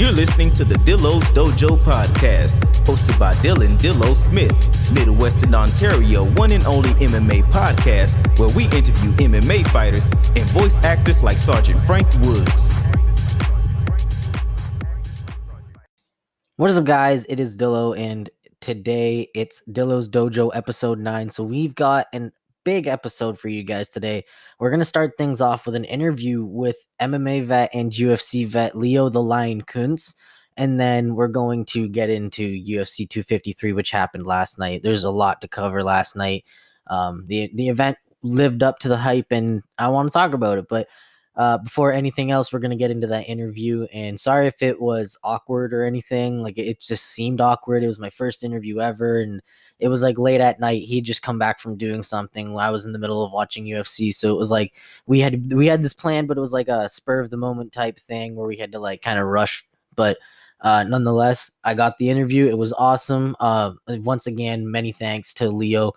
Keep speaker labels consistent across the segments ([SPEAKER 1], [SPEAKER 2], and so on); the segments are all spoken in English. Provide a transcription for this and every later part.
[SPEAKER 1] You're listening to the Dillo's Dojo podcast, hosted by Dylan Dillo Smith, Midwestern Ontario one and only MMA podcast, where we interview MMA fighters and voice actors like Sergeant Frank Woods.
[SPEAKER 2] What is up, guys? It is Dillo, and today it's Dillo's Dojo episode 9. So we've got an big episode for you guys today. We're going to start things off with an interview with MMA vet and UFC vet Leo the Lion Kuntz, and then we're going to get into UFC 253, which happened last night. There's a lot to cover last night. The event lived up to the hype, and I want to talk about it, but before anything else, we're going to get into that interview, and sorry if it was awkward or anything. Like, it just seemed awkward. It was my first interview ever, and it was like late at night. He'd just come back from doing something. I was in the middle of watching UFC, so it was like we had this plan, but it was like a spur of the moment type thing where we had to like kind of rush. But nonetheless, I got the interview. It was awesome. Once again, many thanks to Leo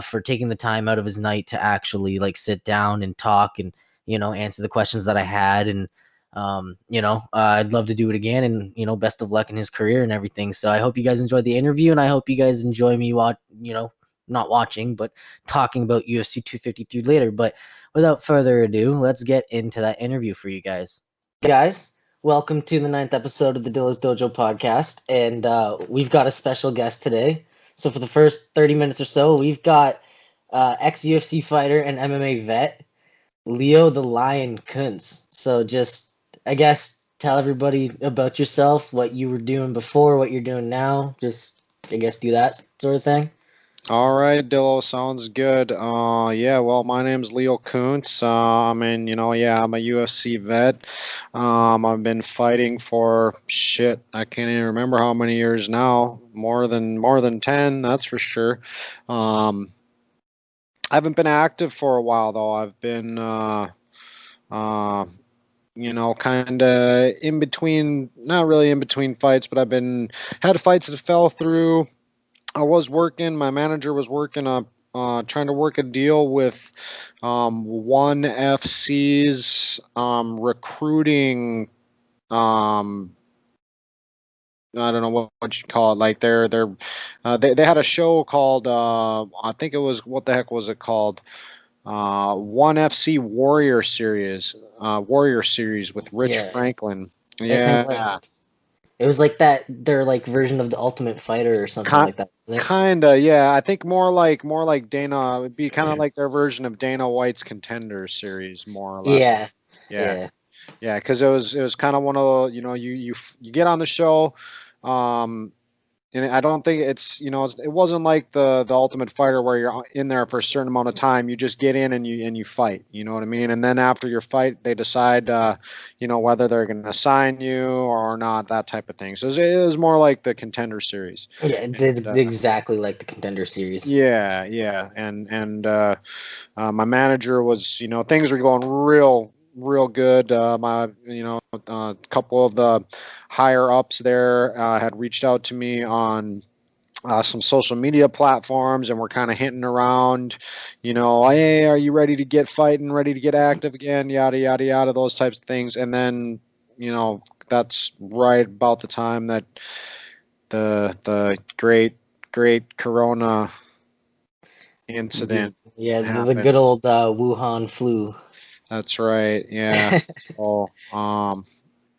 [SPEAKER 2] for taking the time out of his night to actually like sit down and talk and answer the questions that I had. And, I'd love to do it again, and, best of luck in his career and everything. So I hope you guys enjoyed the interview, and I hope you guys enjoy me not watching, but talking about UFC 253 later. But without further ado, let's get into that interview for you guys. Hey guys, welcome to the 9th episode of the Dillo's Dojo podcast. And we've got a special guest today. So for the first 30 minutes or so, we've got ex-UFC fighter and MMA vet, Leo the Lion Kuntz. So just, I guess, tell everybody about yourself, what you were doing before, what you're doing now. Just, I guess, do that sort of thing.
[SPEAKER 3] All right, Dillo, sounds good. Well, my name's Leo Kuntz. I'm a UFC vet. I've been fighting for I can't even remember how many years now. More than 10, that's for sure. I haven't been active for a while though. I've been kind of in between, not really in between fights, but had fights that fell through. My manager was working on trying to work a deal with ONE FC's recruiting. I don't know what you call it. Like they had a show called I think it was, what the heck was it called? ONE FC Warrior Series with Rich Franklin. Yeah.
[SPEAKER 2] It was like that, their like version of the Ultimate Fighter or something like that.
[SPEAKER 3] Kinda, yeah. I think more like Dana. It would be kind of like their version of Dana White's Contender Series, more or less. Yeah. Because it was kind of one of the, you get on the show, and I don't think it wasn't like the Ultimate Fighter where you're in there for a certain amount of time. You just get in and you fight. You know what I mean? And then after your fight, they decide, whether they're going to sign you or not, that type of thing. So it was more like the Contender Series.
[SPEAKER 2] Yeah, it's exactly like the Contender Series.
[SPEAKER 3] Yeah. And my manager was, things were going real good. A couple of the higher ups there had reached out to me on some social media platforms, and we're kind of hinting around, hey, are you ready to get fighting, ready to get active again, yada yada yada, those types of things. And then that's right about the time that the great Corona incident
[SPEAKER 2] happened. The good old Wuhan flu.
[SPEAKER 3] That's right. Yeah. So,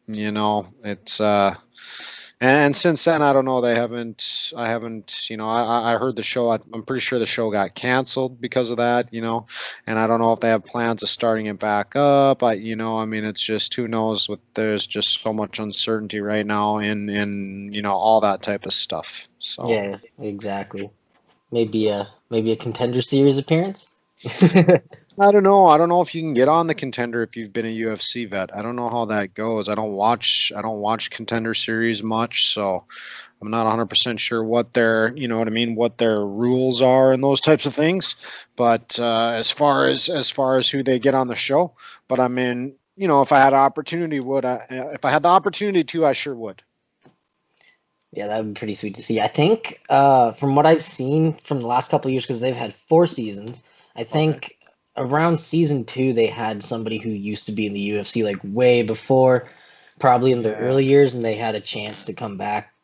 [SPEAKER 3] it's and since then, I don't know. I haven't. I heard the show. I'm pretty sure the show got canceled because of that. And I don't know if they have plans of starting it back up. It's just, who knows? There's just so much uncertainty right now in all that type of stuff. So
[SPEAKER 2] yeah, exactly. Maybe a Contender Series appearance.
[SPEAKER 3] I don't know. I don't know if you can get on the Contender if you've been a UFC vet. I don't know how that goes. I don't watch Contender Series much, so I'm not 100% sure what their, what their rules are and those types of things. But as far as who they get on the show, but if I had an opportunity, if I had the opportunity to, I sure would.
[SPEAKER 2] Yeah, that would be pretty sweet to see. I think from what I've seen from the last couple of years, because they've had 4 seasons, I think around season 2 they had somebody who used to be in the UFC like way before. probably in the early years, and they had a chance to come back.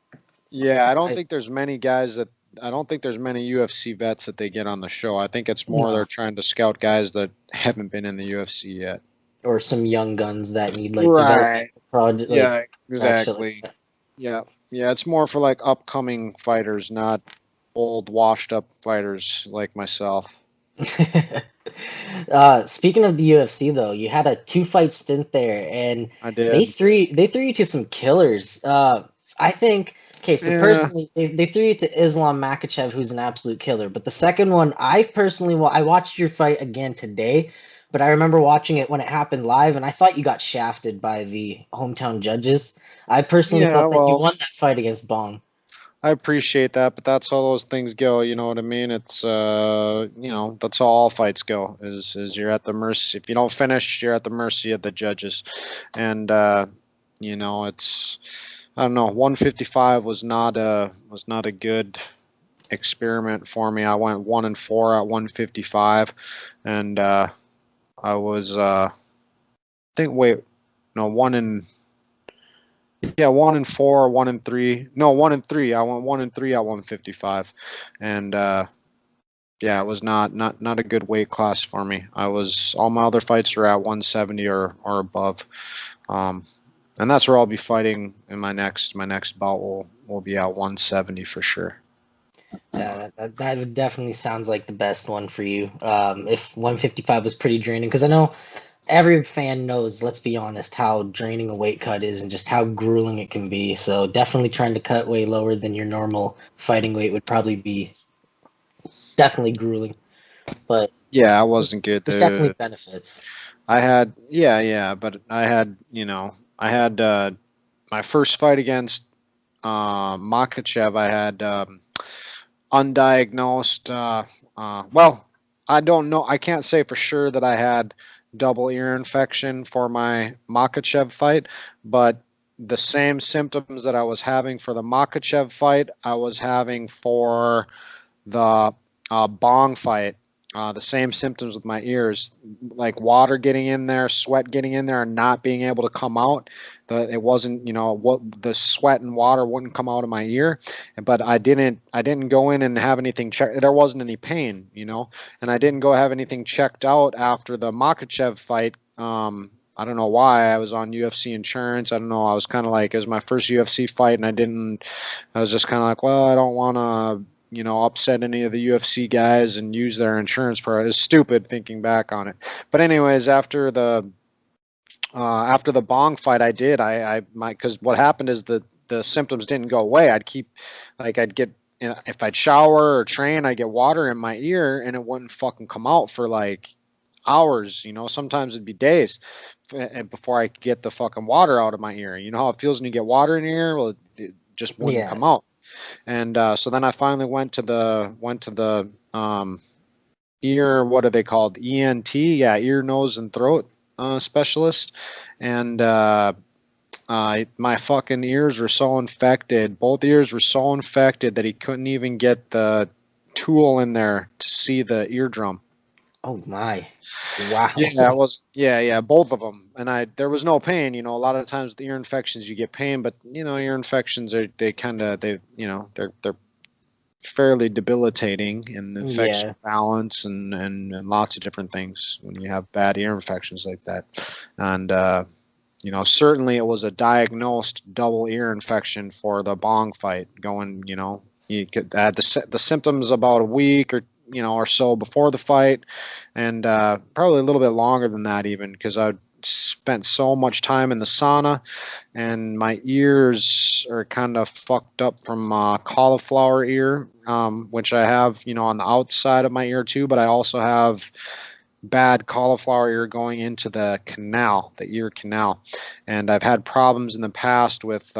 [SPEAKER 3] Yeah, I don't think there's many guys that I don't think there's many UFC vets that they get on the show. I think it's more they're trying to scout guys that haven't been in the UFC yet,
[SPEAKER 2] or some young guns that need like development project.
[SPEAKER 3] Yeah,
[SPEAKER 2] Like,
[SPEAKER 3] exactly. Yeah, it's more for like upcoming fighters, not old, washed up fighters like myself.
[SPEAKER 2] Speaking of the UFC, though, you had a 2-fight stint there, and
[SPEAKER 3] I did.
[SPEAKER 2] They threw you to some killers. I think. Okay, so personally, they threw you to Islam Makhachev, who's an absolute killer. But the second one, I watched your fight again today, but I remember watching it when it happened live, and I thought you got shafted by the hometown judges. I personally thought that you won that fight against Bong.
[SPEAKER 3] I appreciate that, but that's how those things go. You know what I mean? It's that's how all fights go. Is you're at the mercy. If you don't finish, you're at the mercy of the judges, and it's. I don't know. 155 was not a good experiment for me. I went 1-4 at 155, and I was I think 1-4, 1-3. No, 1-3. I went 1-3 at 155, and it was not a good weight class for me. All my other fights are at 170 or above. And that's where I'll be fighting in my next bout. Will be at 170 for sure.
[SPEAKER 2] Yeah, that definitely sounds like the best one for you. If 155 was pretty draining, because I know every fan knows, let's be honest, how draining a weight cut is and just how grueling it can be. So definitely trying to cut way lower than your normal fighting weight would probably be definitely grueling. But
[SPEAKER 3] yeah, I wasn't good.
[SPEAKER 2] There's definitely benefits.
[SPEAKER 3] I had but I had my first fight against Makhachev. I had undiagnosed. Well, I don't know. I can't say for sure that I had double ear infection for my Makhachev fight, but the same symptoms that I was having for the Makhachev fight, I was having for the Bong fight. The same symptoms with my ears, like water getting in there, sweat getting in there, and not being able to come out. It wasn't, what the sweat and water wouldn't come out of my ear, but I didn't go in and have anything checked. There wasn't any pain, and I didn't go have anything checked out after the Makhachev fight. I don't know why. I was on UFC insurance. I don't know. I was kind of like, it was my first UFC fight, and I was just kind of like, well, I don't want to upset any of the UFC guys and use their insurance product. It's stupid thinking back on it. But anyways, after the Bong fight, I did. Because what happened is the symptoms didn't go away. I'd get, if I'd shower or train, I'd get water in my ear and it wouldn't fucking come out for like hours. Sometimes it'd be days before I could get the fucking water out of my ear. You know how it feels when you get water in your ear? Well, it just wouldn't come out. And so then I finally went to the ear, what are they called? ENT, ear, nose, and throat specialist. And my fucking ears were so infected. Both ears were so infected that he couldn't even get the tool in there to see the eardrum.
[SPEAKER 2] Oh my! Wow.
[SPEAKER 3] Yeah, it was. Yeah, both of them. And there was no pain. A lot of times with ear infections you get pain, but ear infections they're fairly debilitating and affects balance and lots of different things when you have bad ear infections like that. And certainly it was a diagnosed double ear infection for the Bong fight. Going, you could add the symptoms about a week or so before the fight, and probably a little bit longer than that even, because I spent so much time in the sauna and my ears are kind of fucked up from cauliflower ear, which I have on the outside of my ear too, but I also have bad cauliflower ear going into the ear canal, and I've had problems in the past with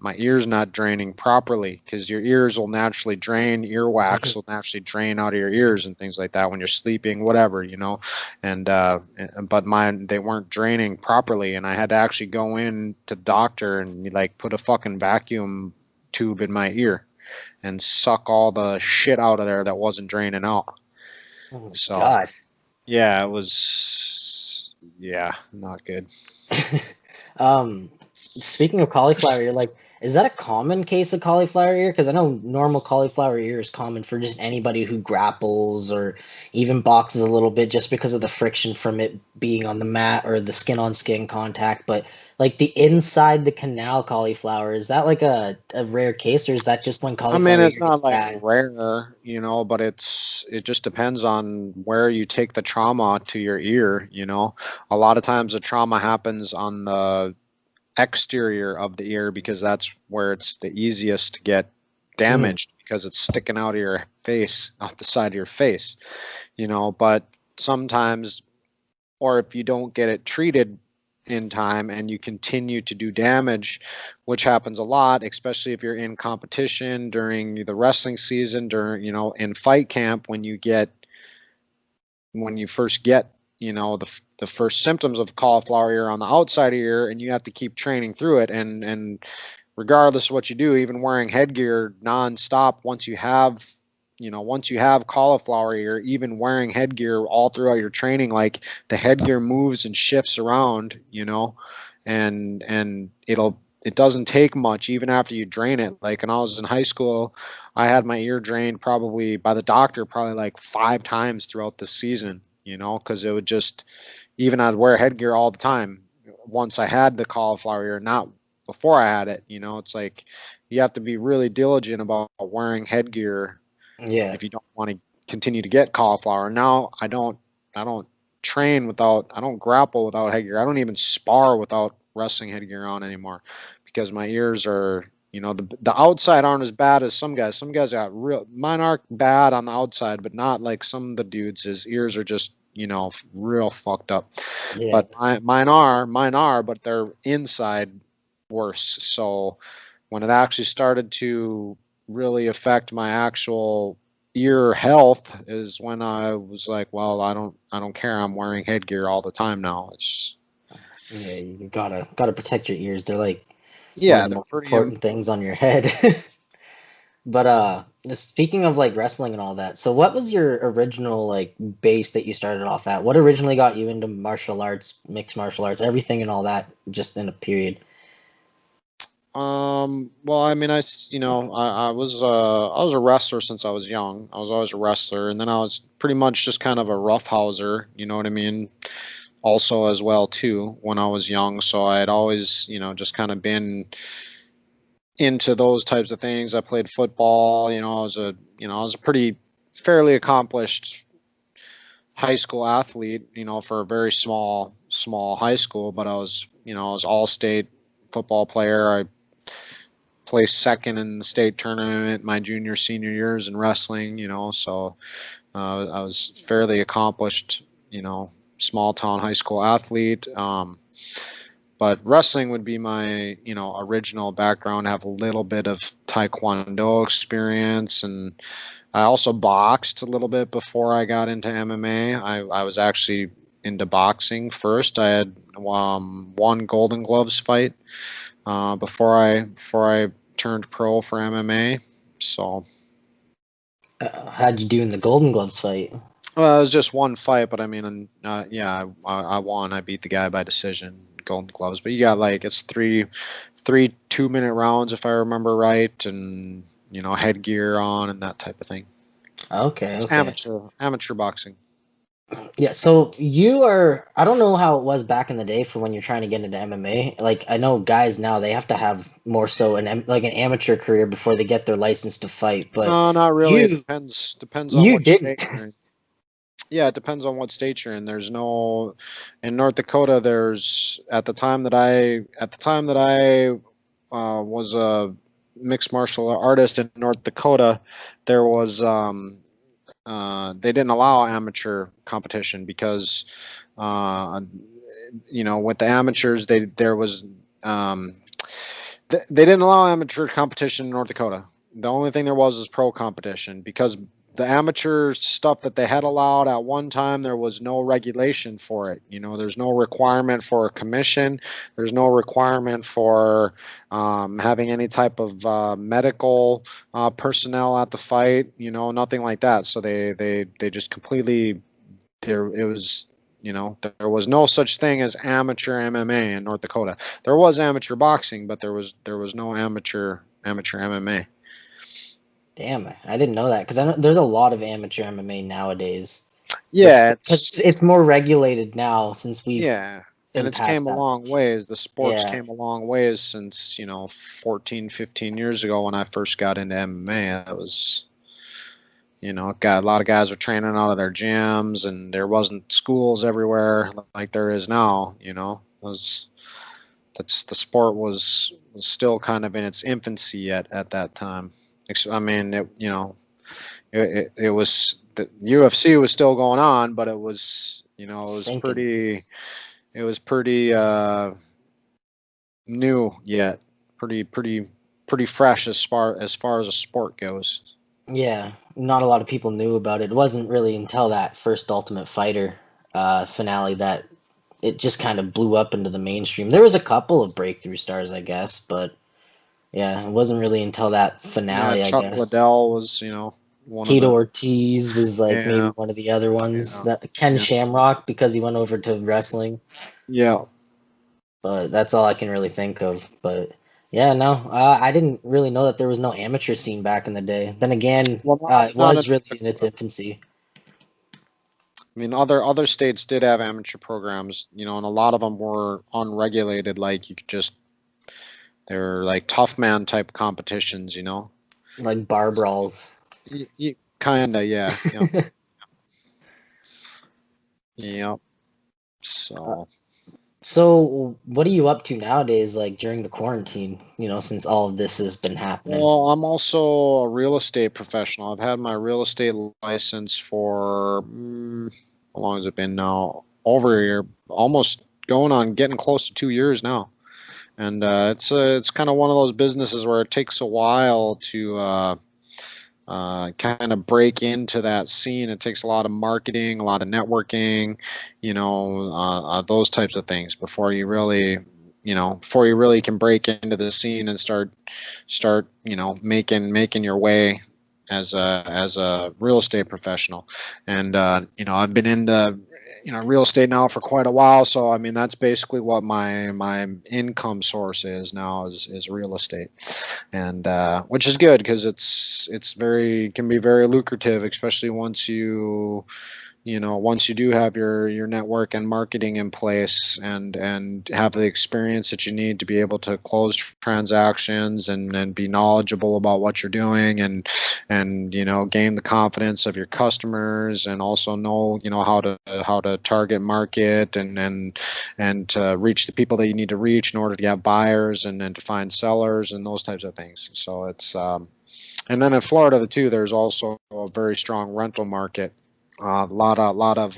[SPEAKER 3] my ears not draining properly, because your ears will naturally drain, earwax will naturally drain out of your ears and things like that when you're sleeping, whatever, and but mine, they weren't draining properly, and I had to actually go in to the doctor and put a fucking vacuum tube in my ear and suck all the shit out of there that wasn't draining out.
[SPEAKER 2] Oh, so God.
[SPEAKER 3] Yeah, it was not good.
[SPEAKER 2] Speaking of cauliflower ear, like, is that a common case of cauliflower ear? Because I know normal cauliflower ear is common for just anybody who grapples or even boxes a little bit, just because of the friction from it being on the mat or the skin on skin contact. But like the inside the canal cauliflower, is that like a rare case, or is that just when
[SPEAKER 3] I
[SPEAKER 2] cauliflower
[SPEAKER 3] mean,
[SPEAKER 2] ear
[SPEAKER 3] it's
[SPEAKER 2] gets
[SPEAKER 3] not like
[SPEAKER 2] bad?
[SPEAKER 3] rare, but it just depends on where you take the trauma to your ear, A lot of times the trauma happens on the exterior of the ear because that's where it's the easiest to get
[SPEAKER 2] Mhm.
[SPEAKER 3] damaged because it's sticking out of your face, off the side of your face, but sometimes, or if you don't get it treated in time and you continue to do damage, which happens a lot, especially if you're in competition during the wrestling season, during, in fight camp, when you first get, the first symptoms of cauliflower ear on the outside of your ear, and you have to keep training through it. And regardless of what you do, even wearing headgear nonstop, once you have cauliflower ear, even wearing headgear all throughout your training, like the headgear moves and shifts around, and it doesn't take much even after you drain it. Like when I was in high school, I had my ear drained probably by the doctor probably like 5 times throughout the season, because it would just, even I'd wear headgear all the time once I had the cauliflower ear, not before I had it. It's like you have to be really diligent about wearing headgear
[SPEAKER 2] Yeah.
[SPEAKER 3] if you don't want to continue to get cauliflower. Now I don't I don't grapple without headgear. I don't even spar without wrestling headgear on anymore because my ears are, the outside aren't as bad as some guys. Some guys got mine are bad on the outside, but not like some of the dudes. His ears are just, real fucked up.
[SPEAKER 2] Yeah.
[SPEAKER 3] But mine are, but they're inside worse. So when it actually started to really affect my actual ear health is when I was like, well, I don't care. I'm wearing headgear all the time now. It's
[SPEAKER 2] Yeah, you gotta protect your ears. They're like one of
[SPEAKER 3] yeah,
[SPEAKER 2] the
[SPEAKER 3] they're
[SPEAKER 2] most
[SPEAKER 3] pretty
[SPEAKER 2] important things on your head. But just speaking of like wrestling and all that, so what was your original like base that you started off at? What originally got you into martial arts, mixed martial arts, everything and all that, just in a period?
[SPEAKER 3] well, I mean, I was a wrestler since I was young. I was always a wrestler, and then I was pretty much just kind of a roughhouser, you know what I mean? Also as well too when I was young, so I had always, just kind of been into those types of things. I played football, I was a pretty fairly accomplished high school athlete, for a very small high school, but I was all state football player. I placed second in the state tournament my junior senior years in wrestling, so I was fairly accomplished, small town high school athlete. But wrestling would be my, original background. I have a little bit of taekwondo experience, and I also boxed a little bit before I got into MMA. I was actually into boxing first. I had one Golden Gloves fight before I turned pro for MMA. So
[SPEAKER 2] How'd you do in the Golden Gloves fight?
[SPEAKER 3] well, it was just one fight, but I mean, yeah, I won. I beat the guy by decision, Golden Gloves. But you got like it's three 2 minute rounds if I remember right, and headgear on and that type of thing.
[SPEAKER 2] Okay,
[SPEAKER 3] It's
[SPEAKER 2] okay.
[SPEAKER 3] amateur boxing.
[SPEAKER 2] Yeah, so you are, I don't know how it was back in the day for when you're trying to get into MMA. Like I know guys now they have to have more so like an amateur career before they get their license to fight, but
[SPEAKER 3] No, not really. It
[SPEAKER 2] you
[SPEAKER 3] depends on
[SPEAKER 2] you
[SPEAKER 3] which
[SPEAKER 2] didn't.
[SPEAKER 3] state you're in. Yeah, it depends on what state you're in. There's no in North Dakota. There's at the time that I was a mixed martial artist in North Dakota, there was they didn't allow amateur competition because with the amateurs there was um, they didn't allow amateur competition in North Dakota. The only thing there was pro competition because the amateur stuff that they had allowed at one time, there was no regulation for it. There's no requirement for a commission. There's no requirement for having any type of medical personnel at the fight. Nothing like that. So they just completely there. It was there was no such thing as amateur MMA in North Dakota. There was amateur boxing, but there was no amateur MMA.
[SPEAKER 2] Damn, I didn't know that, because there's a lot of amateur MMA nowadays.
[SPEAKER 3] Yeah,
[SPEAKER 2] Because it's more regulated now since we've
[SPEAKER 3] yeah, and
[SPEAKER 2] been
[SPEAKER 3] it's
[SPEAKER 2] past
[SPEAKER 3] came a
[SPEAKER 2] that.
[SPEAKER 3] long ways. The sports
[SPEAKER 2] Yeah.
[SPEAKER 3] came a long ways since 14, 15 years ago when I first got into MMA. It was got a lot of guys were training out of their gyms, and there wasn't schools everywhere like there is now. The sport was still kind of in its infancy at that time. I mean, it was the UFC was still going on, but it was
[SPEAKER 2] Sinking.
[SPEAKER 3] it was pretty new yet, pretty fresh as far as a sport goes.
[SPEAKER 2] Yeah, not a lot of people knew about it. It wasn't really until that first Ultimate Fighter finale that it just kind of blew up into the mainstream. There was a couple of breakthrough stars, I guess, but yeah, it wasn't really until that
[SPEAKER 3] Yeah,
[SPEAKER 2] finale, I
[SPEAKER 3] Chuck
[SPEAKER 2] guess.
[SPEAKER 3] Liddell was one of
[SPEAKER 2] Tito
[SPEAKER 3] the
[SPEAKER 2] Ortiz was like maybe
[SPEAKER 3] yeah
[SPEAKER 2] one of the other ones.
[SPEAKER 3] yeah
[SPEAKER 2] That Ken
[SPEAKER 3] yeah
[SPEAKER 2] Shamrock, because he went over to wrestling.
[SPEAKER 3] yeah.
[SPEAKER 2] But that's all I can really think of. But yeah, no, I didn't really know that there was no amateur scene back in the day. Then again,
[SPEAKER 3] Well,
[SPEAKER 2] it
[SPEAKER 3] not
[SPEAKER 2] was really in its
[SPEAKER 3] in,
[SPEAKER 2] infancy.
[SPEAKER 3] I mean, other states did have amateur programs, and a lot of them were unregulated. Like you could just, they're like tough man type competitions,
[SPEAKER 2] Like bar brawls.
[SPEAKER 3] Kinda, yeah, yeah, yeah.
[SPEAKER 2] Uh,
[SPEAKER 3] So,
[SPEAKER 2] so, what are you up to nowadays, like during the quarantine, since all of this has been happening?
[SPEAKER 3] well, I'm also a real estate professional. I've had my real estate license for how long has it been now? Over a year, almost going on getting close to 2 years now. And it's kind of one of those businesses where it takes a while to kind of break into that scene. It takes a lot of marketing, a lot of networking, those types of things before you really can break into the scene and start making your way as a real estate professional. And I've been into real estate now for quite a while, so I mean that's basically what my income source is now, is real estate. And which is good because can be very lucrative, especially once you do have your network and marketing in place, and have the experience that you need to be able to close transactions, and be knowledgeable about what you're doing, and gain the confidence of your customers, and also know how to target market, and to reach the people that you need to reach in order to get buyers, and to find sellers and those types of things. So it's and then in Florida too, there's also a very strong rental market. A lot of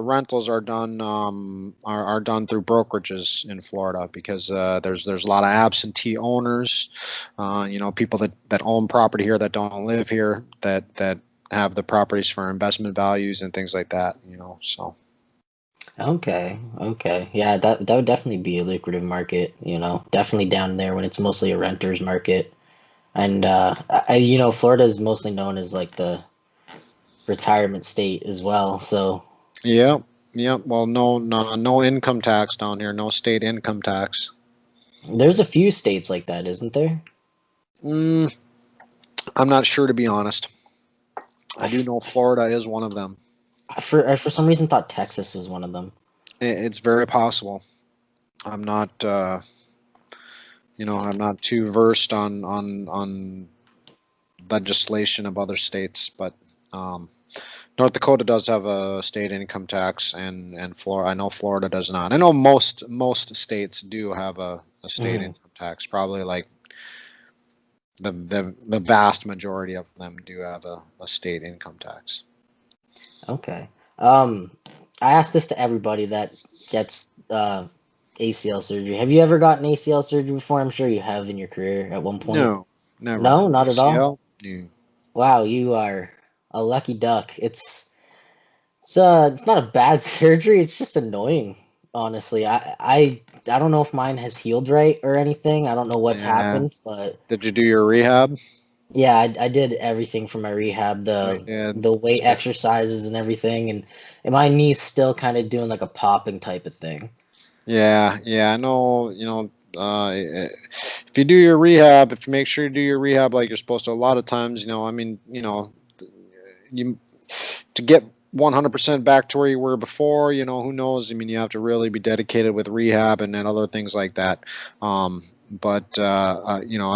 [SPEAKER 3] rentals are done are done through brokerages in Florida, because there's a lot of absentee owners, people that own property here that don't live here, that have the properties for investment values and things like that. So.
[SPEAKER 2] Okay, yeah, that would definitely be a lucrative market. Definitely down there when it's mostly a renter's market, and Florida is mostly known as like the retirement state as well. So
[SPEAKER 3] Yeah, yeah. Well, no income tax down here. No state income tax.
[SPEAKER 2] there's a few states like that, isn't there?
[SPEAKER 3] Mm, I'm not sure, to be honest. I do know Florida is one of them.
[SPEAKER 2] For some reason thought Texas was one of them.
[SPEAKER 3] It's very possible. I'm not, I'm not too versed on legislation of other states, but North Dakota does have a state income tax, and Florida. I know Florida does not. I know most states do have a state income tax. Probably like the vast majority of them do have a state income tax.
[SPEAKER 2] Okay. I ask this to everybody that gets ACL surgery. Have you ever gotten ACL surgery before? I'm sure you have in your career at one point.
[SPEAKER 3] No, never.
[SPEAKER 2] No, not at all.
[SPEAKER 3] ACL? No.
[SPEAKER 2] Wow, you are a lucky duck. It's not a bad surgery. It's just annoying, honestly. I don't know if mine has healed right or anything. I don't know what's
[SPEAKER 3] Yeah.
[SPEAKER 2] happened, but
[SPEAKER 3] Did you do your rehab?
[SPEAKER 2] Yeah, I did everything for my rehab,
[SPEAKER 3] Yeah,
[SPEAKER 2] the weight exercises and everything, and my knee's still kind of doing like a popping type of thing.
[SPEAKER 3] yeah. I know. If you do your rehab, if you make sure you do your rehab like you're supposed to, a lot of times, I mean, you to get 100% back to where you were before, who knows? I mean, you have to really be dedicated with rehab and other things like that. I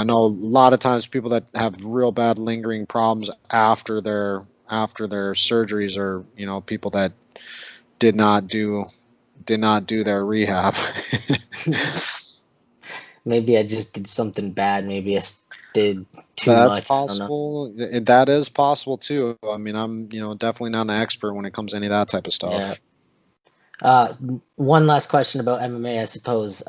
[SPEAKER 3] know a lot of times people that have real bad lingering problems after their surgeries are, people that did not do did not do their rehab.
[SPEAKER 2] Maybe I just did something bad. Maybe did too
[SPEAKER 3] That's
[SPEAKER 2] much. I don't know.
[SPEAKER 3] possible. That is possible too. I mean, I'm, definitely not an expert when it comes to any of that type of
[SPEAKER 2] Yeah.
[SPEAKER 3] stuff.
[SPEAKER 2] Uh, One last question about MMA, I suppose.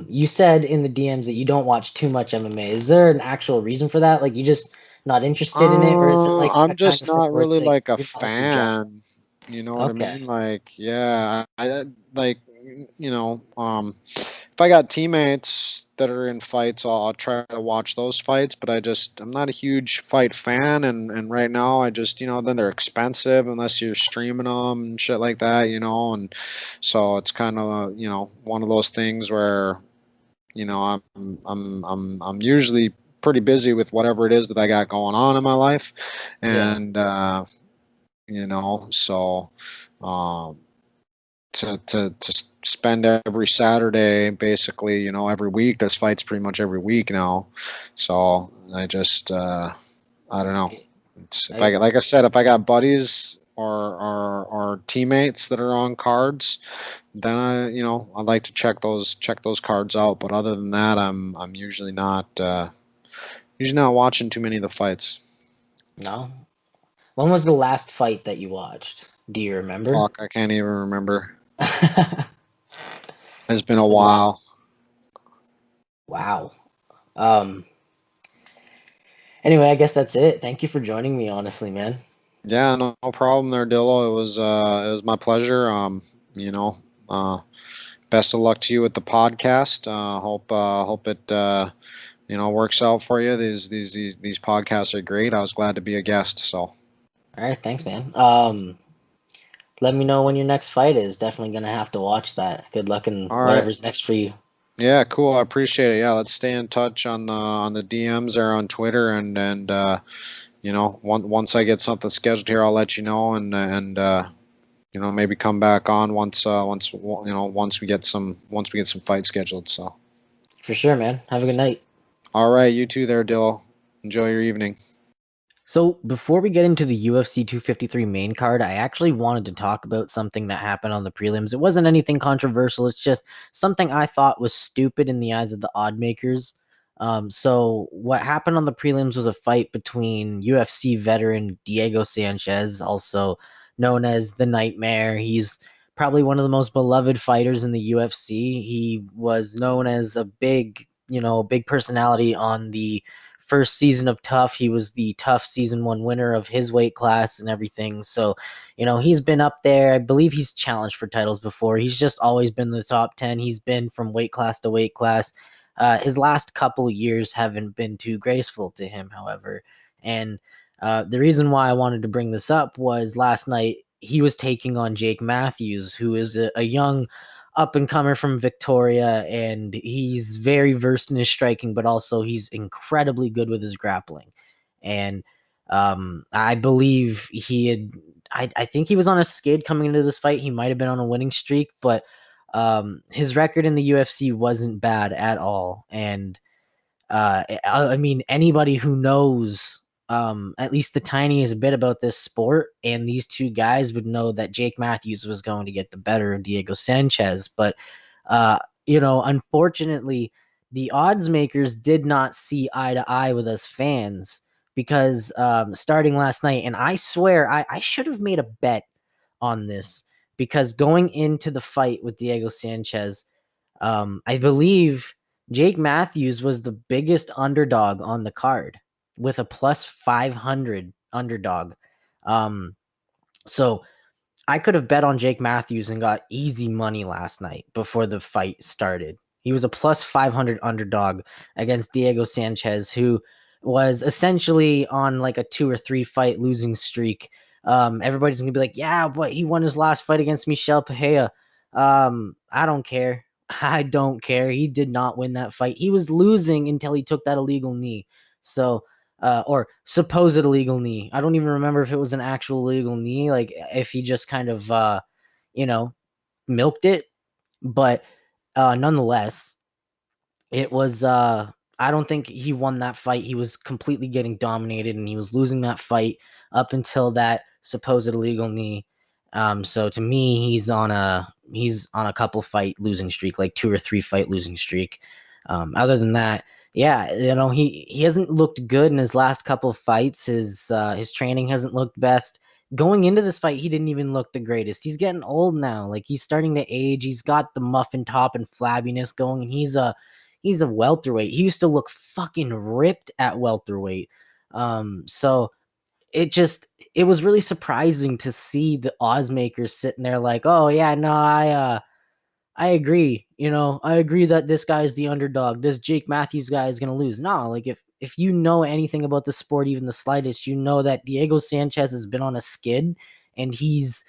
[SPEAKER 2] You said in the DMs that you don't watch too much MMA. Is there an actual reason for that? Like you just not interested in it, or is it like
[SPEAKER 3] I'm
[SPEAKER 2] that kind
[SPEAKER 3] just
[SPEAKER 2] of thing
[SPEAKER 3] not
[SPEAKER 2] where it's
[SPEAKER 3] really
[SPEAKER 2] like
[SPEAKER 3] like a
[SPEAKER 2] you're not like a jump?
[SPEAKER 3] fan. You know what I
[SPEAKER 2] Okay.
[SPEAKER 3] mean? Like, yeah, like, if I got teammates that are in fights, I'll try to watch those fights. But I'm not a huge fight fan, and right now, I just, then they're expensive unless you're streaming them and shit like that, and so it's kind of, one of those things where, I'm usually pretty busy with whatever it is that I got going on in my life,
[SPEAKER 2] Yeah.
[SPEAKER 3] and so um, to spend every Saturday, basically, every week. This fight's pretty much every week now, so I don't know. If I
[SPEAKER 2] I,
[SPEAKER 3] like I said, if I got buddies or teammates that are on cards, then I'd like to check those cards out. But other than that, I'm usually not watching too many of the fights.
[SPEAKER 2] no. When was the last fight that you watched? Do you remember?
[SPEAKER 3] Fuck, I can't even remember.
[SPEAKER 2] It's
[SPEAKER 3] It's been a
[SPEAKER 2] been a while.
[SPEAKER 3] while.
[SPEAKER 2] Wow. Um. Anyway, I guess that's it. Thank you for joining me. Honestly, man.
[SPEAKER 3] Yeah, no problem there, Dillo. It was my pleasure. You know, uh, best of luck to you with the podcast. Hope it works out for you. These podcasts are great. I was glad to be a guest. So,
[SPEAKER 2] All right. Thanks, man. Let me know when your next fight is. Definitely gonna have to watch that. Good luck in
[SPEAKER 3] all right.
[SPEAKER 2] whatever's next for you.
[SPEAKER 3] Yeah, cool. I appreciate it. Yeah, let's stay in touch on the DMs or on Twitter, and once I get something scheduled here, I'll let you know, and maybe come back on once we get some fights scheduled. So,
[SPEAKER 2] For sure, man. Have a good night.
[SPEAKER 3] all right, you too there, Dill. Enjoy your evening.
[SPEAKER 2] So before we get into the UFC 253 main card, I actually wanted to talk about something that happened on the prelims. It wasn't anything controversial. It's just something I thought was stupid in the eyes of the odd makers. So what happened on the prelims was a fight between UFC veteran Diego Sanchez, also known as the Nightmare. He's probably one of the most beloved fighters in the UFC. He was known as a big personality on the first season of Tough. He was the Tough season 1 winner of his weight class and everything. So, he's been up there. I believe he's challenged for titles before. He's just always been in the top 10. He's been from weight class to weight class. His last couple of years haven't been too graceful to him, however. And the reason why I wanted to bring this up was last night he was taking on Jake Matthews, who is a young up and comer from Victoria, and he's very versed in his striking, but also he's incredibly good with his grappling. And I believe I think he was on a skid coming into this fight. He might have been on a winning streak, but his record in the UFC wasn't bad at all. And I mean, anybody who knows at least the tiniest bit about this sport and these two guys would know that Jake Matthews was going to get the better of Diego Sanchez. But, uh, unfortunately, the odds makers did not see eye to eye with us fans because starting last night, and I swear I should have made a bet on this because going into the fight with Diego Sanchez, I believe Jake Matthews was the biggest underdog on the card with a plus 500 underdog. Um, so I could have bet on Jake Matthews and got easy money last night before the fight started. He was a plus 500 underdog against Diego Sanchez, who was essentially on like a 2 or 3 fight losing streak. Everybody's gonna be like, yeah, but he won his last fight against Michel Pereira. I don't care. I don't care. He did not win that fight. He was losing until he took that illegal knee. So, or supposed illegal knee. I don't even remember if it was an actual illegal knee. Like if he just kind of, milked it. But nonetheless, it was I don't think he won that fight. He was completely getting dominated and he was losing that fight up until that supposed illegal knee. So to me, he's on a couple fight losing streak, like 2 or 3 fight losing streak. Other than that, yeah, he hasn't looked good in his last couple of fights. His training hasn't looked best. Going into this fight, he didn't even look the greatest. He's getting old now. Like he's starting to age. He's got the muffin top and flabbiness going, and he's a welterweight. He used to look fucking ripped at welterweight. So it was really surprising to see the odds makers sitting there like, oh yeah, no, I agree. I agree that this guy is the underdog. This Jake Matthews guy is gonna lose. No, like if you know anything about the sport, even the slightest, you know that Diego Sanchez has been on a skid and he's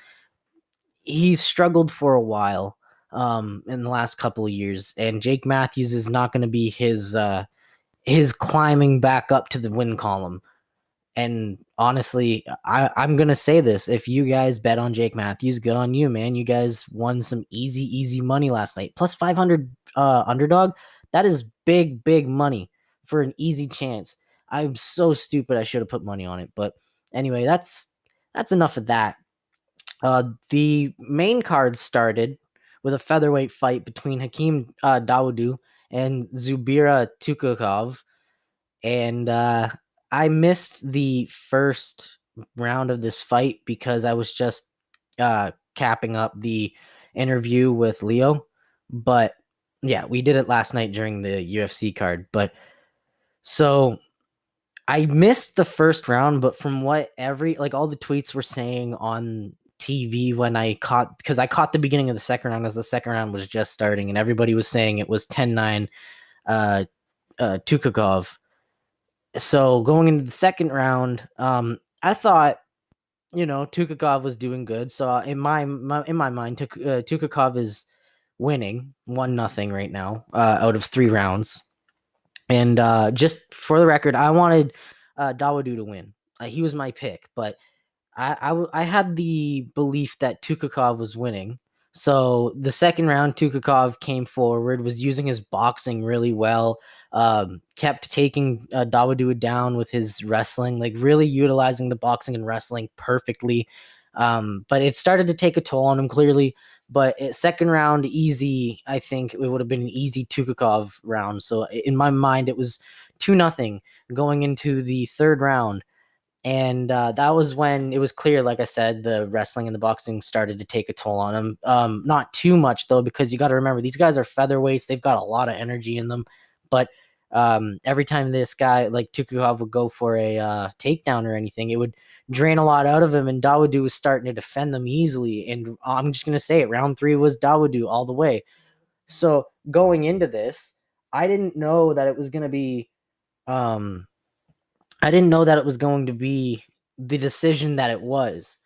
[SPEAKER 2] struggled for a while in the last couple of years, and Jake Matthews is not going to be his climbing back up to the win column. And honestly, I'm going to say this. If you guys bet on Jake Matthews, good on you, man. You guys won some easy money last night. Plus 500 underdog. That is big money for an easy chance. I'm so stupid. I should have put money on it. But anyway, that's enough of that. The main card started with a featherweight fight between Hakeem Dawodu and Zubira Tukakov. And I missed the first round of this fight because I was just capping up the interview with Leo. But yeah, we did it last night during the UFC card. But so I missed the first round, but from what all the tweets were saying on TV when because I caught the beginning of the second round as the second round was just starting, and everybody was saying it was 10-9 Tukakov. So going into the second round, I thought, Tukakov was doing good. So in my mind, Tukakov is winning 1-0 right now out of 3 rounds. And just for the record, I wanted Dawodu to win. He was my pick, but I had the belief that Tukakov was winning. So the second round, Tukakov came forward, was using his boxing really well, kept taking Dawodu down with his wrestling, like really utilizing the boxing and wrestling perfectly. But it started to take a toll on him clearly. But second round, easy. I think it would have been an easy Tukakov round. So in my mind, it was 2-0 going into the third round. And that was when it was clear, like I said, the wrestling and the boxing started to take a toll on him. Not too much, though, because you got to remember, these guys are featherweights. They've got a lot of energy in them. But every time this guy, like Tukakov, would go for a takedown or anything, it would drain a lot out of him. And Dawodu was starting to defend them easily. And I'm just going to say it. Round 3 was Dawodu all the way. So going into this, I didn't know that it was going to be the decision that it was.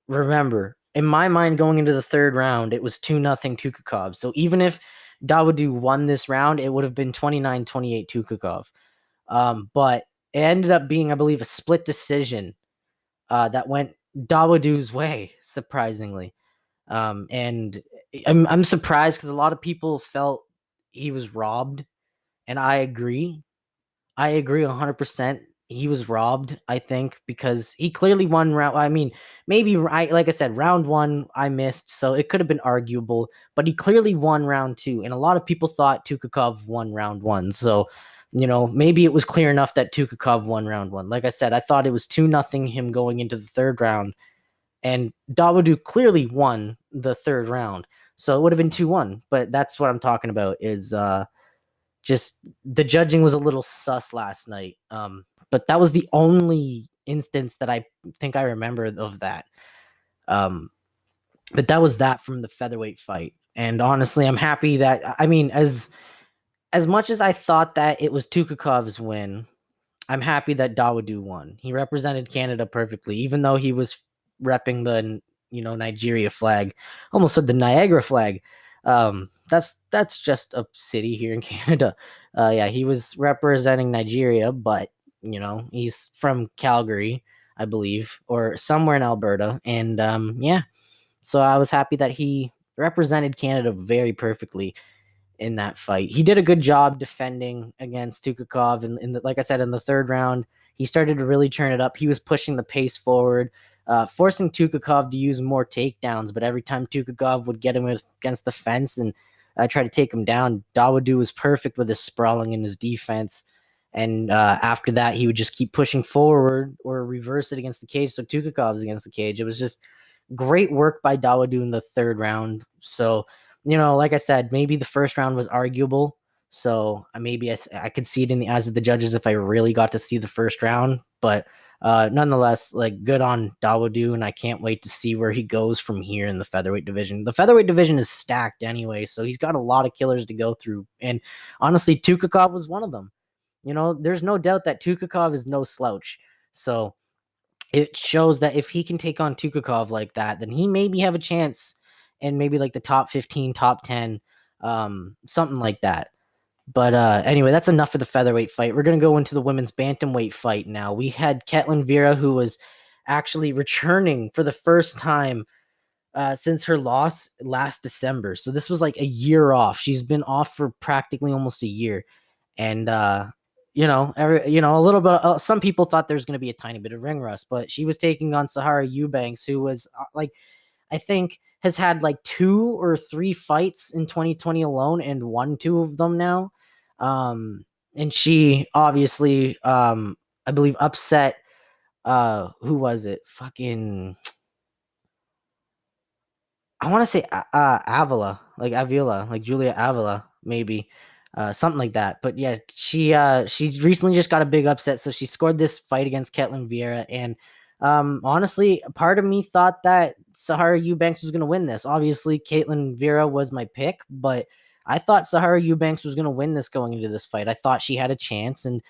[SPEAKER 2] Remember, in my mind, going into the third round, it was 2-0 Tukakov. So even if Dawodu won this round, it would have been 29-28 Tukakov. But it ended up being, I believe, a split decision that went Dawodu's way, surprisingly. And I'm surprised because a lot of people felt he was robbed, and I agree. I agree 100%. He was robbed, I think, because he clearly won round. I mean, maybe like I said, round 1 I missed, so it could have been arguable, but he clearly won round 2, and a lot of people thought Tukakov won round 1. So, maybe it was clear enough that Tukakov won round 1. Like I said, I thought it was 2-0 him going into the third round, and Dawodu clearly won the third round, so it would have been 2-1. But that's what I'm talking about is just the judging was a little sus last night. But that was the only instance that I think I remember of that. But that was that from the featherweight fight. And honestly, I'm happy that, I mean, as much as I thought that it was Tukakov's win, I'm happy that Dawoodu won. He represented Canada perfectly, even though he was repping the Nigeria flag. Almost said the Niagara flag. That's just a city here in Canada. Yeah, he was representing Nigeria, but he's from Calgary, I believe, or somewhere in Alberta, and yeah. So I was happy that he represented Canada very perfectly in that fight. He did a good job defending against Tukakov, and like I said, in the third round, he started to really turn it up. He was pushing the pace forward, forcing Tukakov to use more takedowns. But every time Tukakov would get him against the fence and try to take him down, Dawoodu was perfect with his sprawling and his defense. And after that, he would just keep pushing forward or reverse it against the cage. So Tukakov's against the cage. It was just great work by Dawoodu in the third round. So like I said, maybe the first round was arguable. So maybe I could see it in the eyes of the judges if I really got to see the first round. But nonetheless, like, good on Dawoodu, and I can't wait to see where he goes from here in the featherweight division. The featherweight division is stacked anyway, so he's got a lot of killers to go through. And honestly, Tukakov was one of them. There's no doubt that Tukakov is no slouch. So it shows that if he can take on Tukakov like that, then he maybe have a chance in maybe like the top 15, top 10, something like that. But anyway, that's enough for the featherweight fight. We're going to go into the women's bantamweight fight now. We had Ketlin Vera, who was actually returning for the first time since her loss last December. So this was like a year off. She's been off for practically almost a year. And a little bit. Some people thought there was going to be a tiny bit of ring rust, but she was taking on Sahara Eubanks, who was I think has had like 2 or 3 fights in 2020 alone and won 2 of them now. And she obviously, I believe, upset. Who was it? Fucking. I want to say Avila, like Avila, like Julia Avila, maybe. Something like that. But yeah, she recently just got a big upset, so she scored this fight against Ketlin Vieira, and honestly, part of me thought that Sahara Eubanks was going to win this. Obviously, Ketlin Vieira was my pick, but I thought Sahara Eubanks was going to win this going into this fight. I thought she had a chance, and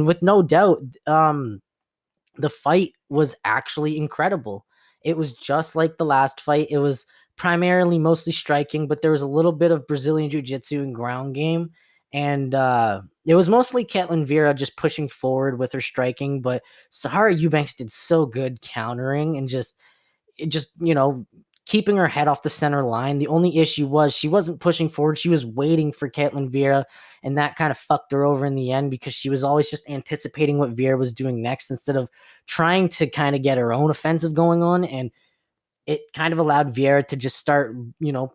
[SPEAKER 2] with no doubt, the fight was actually incredible. It was just like the last fight. It was primarily mostly striking, but there was a little bit of Brazilian jiu-jitsu and ground game. And it was mostly Ketlin Vieira just pushing forward with her striking, but Sahara Eubanks did so good countering and just keeping her head off the center line. The only issue was she wasn't pushing forward. She was waiting for Ketlin Vieira, and that kind of fucked her over in the end because she was always just anticipating what Vieira was doing next instead of trying to kind of get her own offensive going on. And it kind of allowed Vieira to just start,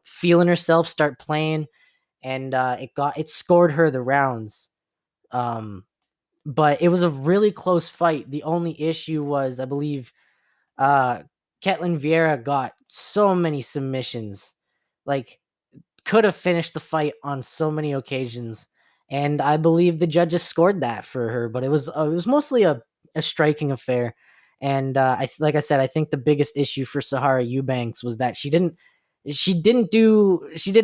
[SPEAKER 2] feeling herself, start playing, and it scored her the rounds. But it was a really close fight. The only issue was, I believe, Ketlin Vieira got so many submissions, like could have finished the fight on so many occasions, and I believe the judges scored that for her. But it was mostly a striking affair, and like I said, I think the biggest issue for Sahara Eubanks was that she did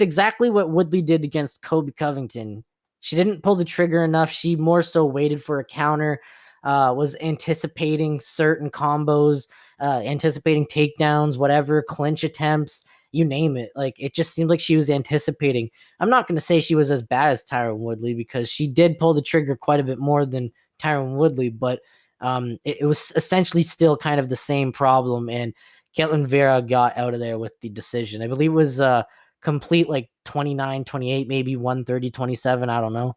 [SPEAKER 2] exactly what Woodley did against Kobe Covington. She didn't pull the trigger enough. She more so waited for a counter, was anticipating certain combos, anticipating takedowns, whatever, clinch attempts, you name it. Like, it just seemed like she was anticipating. I'm not going to say she was as bad as Tyron Woodley because she did pull the trigger quite a bit more than Tyron Woodley, but it was essentially still kind of the same problem. And Ketlin Vieira got out of there with the decision. I believe it was complete like 29-28, maybe 130-27. I don't know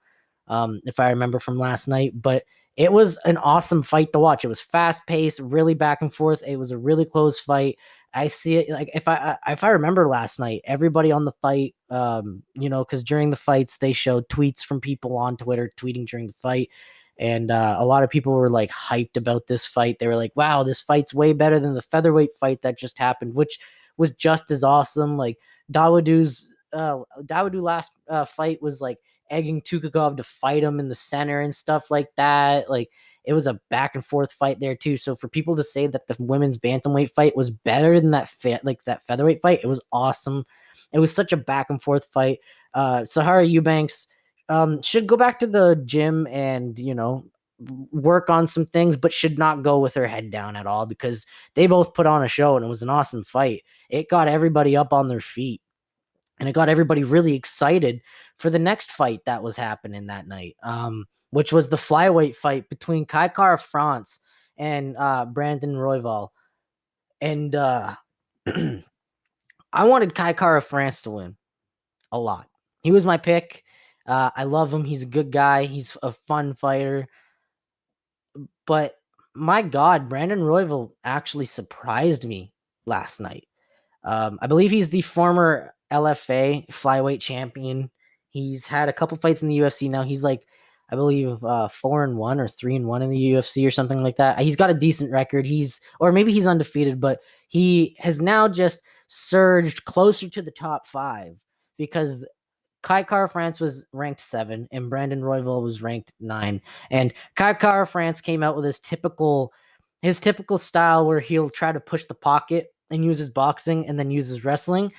[SPEAKER 2] if I remember from last night, but it was an awesome fight to watch. It was fast paced, really back and forth. It was a really close fight. I see it like if I remember last night, everybody on the fight, because during the fights they showed tweets from people on Twitter tweeting during the fight, and a lot of people were like hyped about this fight. They were like, "Wow, this fight's way better than the featherweight fight that just happened," which was just as awesome. Like Dawoodu last fight was like egging Tukakov to fight him in the center and stuff like that. Like, it was a back and forth fight there too. So for people to say that the women's bantamweight fight was better than that featherweight fight, it was awesome. It was such a back and forth fight. Sahara Eubanks should go back to the gym and work on some things, but should not go with her head down at all, because they both put on a show and it was an awesome fight. It got everybody up on their feet, and it got everybody really excited for the next fight that was happening that night, which was the flyweight fight between Kai Kara France and Brandon Royval. And I wanted Kai Kara France to win a lot. He was my pick. I love him. He's a good guy. He's a fun fighter. But my God, Brandon Royval actually surprised me last night. I believe he's the former LFA flyweight champion. He's had a couple fights in the UFC now. He's like, I believe, 4-1 or 3-1 in the UFC or something like that. He's got a decent record. Or maybe he's undefeated, but he has now just surged closer to the top 5, because Kai Kara France was ranked 7 and Brandon Royval was ranked 9. And Kai Kara France came out with his typical style where he'll try to push the pocket and use his boxing and then use his wrestling.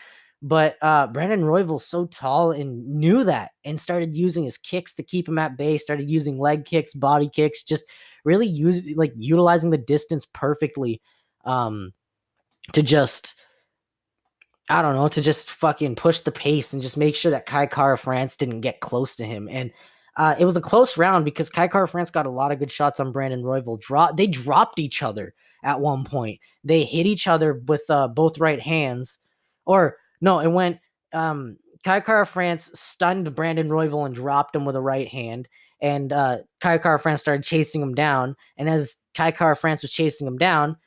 [SPEAKER 2] But Brandon Royval's so tall and knew that, and started using his kicks to keep him at bay, started using leg kicks, body kicks, just really utilizing the distance perfectly, to just, I don't know, to just fucking push the pace and just make sure that Kai Kara France didn't get close to him. And it was a close round because Kai Kara France got a lot of good shots on Brandon Royval. They dropped each other at one point. They hit each other with both right hands. Or, no, it went, Kai Kara France stunned Brandon Royval and dropped him with a right hand. And Kai Kara France started chasing him down. And as Kai Kara France was chasing him down,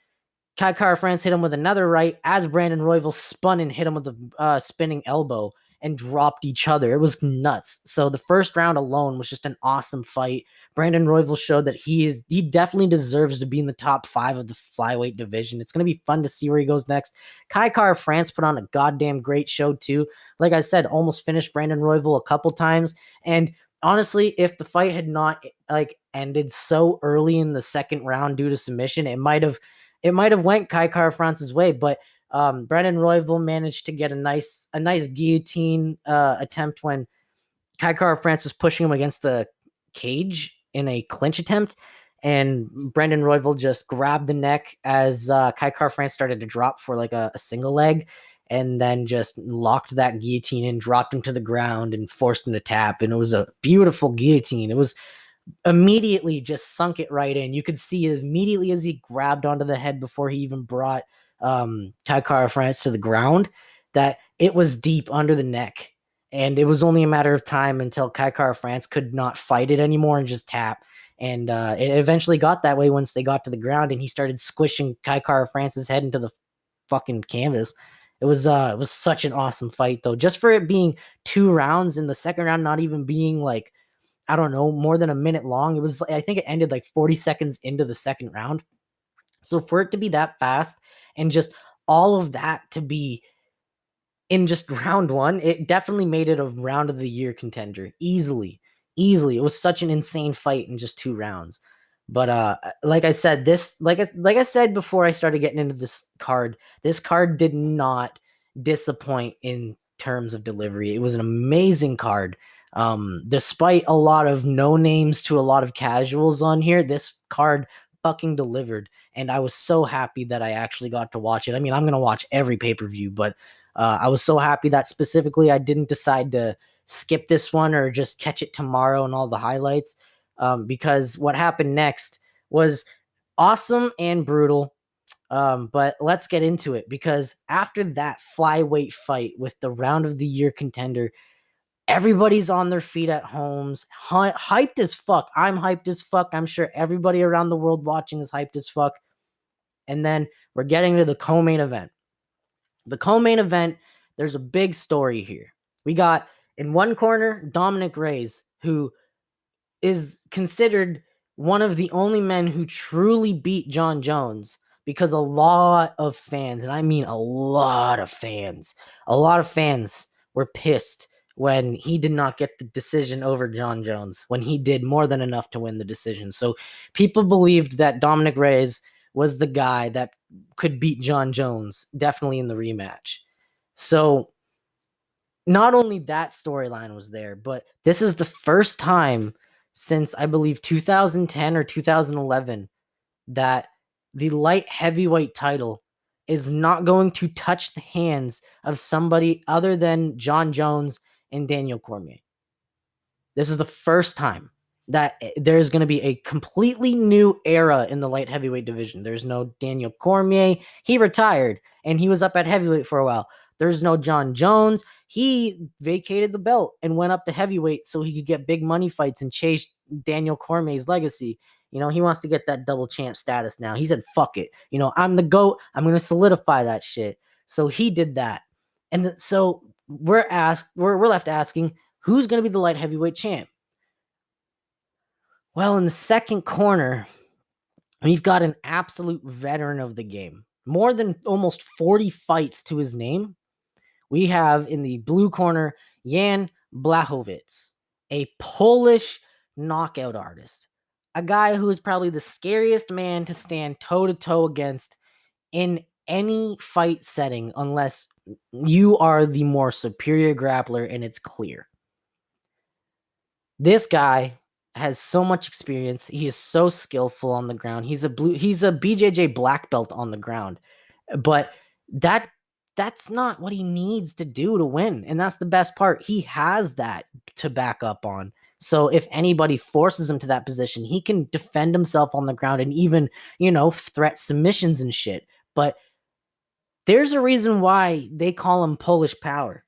[SPEAKER 2] Kai Kara France hit him with another right as Brandon Royval spun and hit him with a spinning elbow and dropped each other. It was nuts. So the first round alone was just an awesome fight. Brandon Royval showed that he definitely deserves to be in the top 5 of the flyweight division. It's going to be fun to see where he goes next. Kai Kara France put on a goddamn great show too. Like I said, almost finished Brandon Royval a couple times. And honestly, if the fight had not ended so early in the second round due to submission, it might have went Kai Kara France's way, but Brandon Royval managed to get a nice guillotine attempt when Kai Kara France was pushing him against the cage in a clinch attempt, and Brandon Royval just grabbed the neck as Kai Kara France started to drop for like a single leg, and then just locked that guillotine in, dropped him to the ground, and forced him to tap. And it was a beautiful guillotine. It was immediately just sunk it right in. You could see immediately as he grabbed onto the head before he even brought Kai Kara France to the ground that it was deep under the neck. And it was only a matter of time until Kai Kara France could not fight it anymore and just tap. And it eventually got that way once they got to the ground and he started squishing Kai Kara France's head into the fucking canvas. It was such an awesome fight though. Just for it being 2 rounds, in the second round not even being like, I don't know, more than a minute long. I think it ended like 40 seconds into the second round. So for it to be that fast and just all of that to be in just round 1, it definitely made it a round of the year contender. Easily. It was such an insane fight in just 2 rounds. But like I said, like I said before I started getting into this card did not disappoint in terms of delivery. It was an amazing card. Despite a lot of no names to a lot of casuals on here, this card fucking delivered. And I was so happy that I actually got to watch it. I mean, I'm going to watch every pay-per-view, but I was so happy that specifically I didn't decide to skip this one or just catch it tomorrow and all the highlights. Because what happened next was awesome and brutal. But let's get into it, because after that flyweight fight with the round of the year contender, everybody's on their feet at homes, hyped as fuck. I'm hyped as fuck. I'm sure everybody around the world watching is hyped as fuck. And then we're getting to the co-main event. The co-main event, there's a big story here. We got in one corner, Dominic Reyes, who is considered one of the only men who truly beat Jon Jones, because a lot of fans, and I mean a lot of fans were pissed when he did not get the decision over Jon Jones, when he did more than enough to win the decision. So people believed that Dominic Reyes was the guy that could beat Jon Jones, definitely in the rematch. So not only that storyline was there, but this is the first time since I believe 2010 or 2011 that the light heavyweight title is not going to touch the hands of somebody other than John Jones and Daniel Cormier. This is the first time that there's going to be a completely new era in the light heavyweight division. There's no Daniel Cormier. He retired and he was up at heavyweight for a while. There's no John Jones. He vacated the belt and went up to heavyweight so he could get big money fights and chase Daniel Cormier's legacy. You know, he wants to get that double champ status now. He said, fuck it. You know, I'm the GOAT. I'm going to solidify that shit. So he did that. And so we're left asking, who's going to be the light heavyweight champ? Well, in the second corner, we've got an absolute veteran of the game. More than almost 40 fights to his name. We have in the blue corner, Jan Blachowicz, a Polish knockout artist. A guy who is probably the scariest man to stand toe-to-toe against in any fight setting unless you are the more superior grappler and it's clear. This guy has so much experience. He is so skillful on the ground. He's a BJJ black belt on the ground. But that's not what he needs to do to win. And that's the best part. He has that to back up on. So if anybody forces him to that position, he can defend himself on the ground and even, threat submissions and shit. But there's a reason why they call him Polish Power.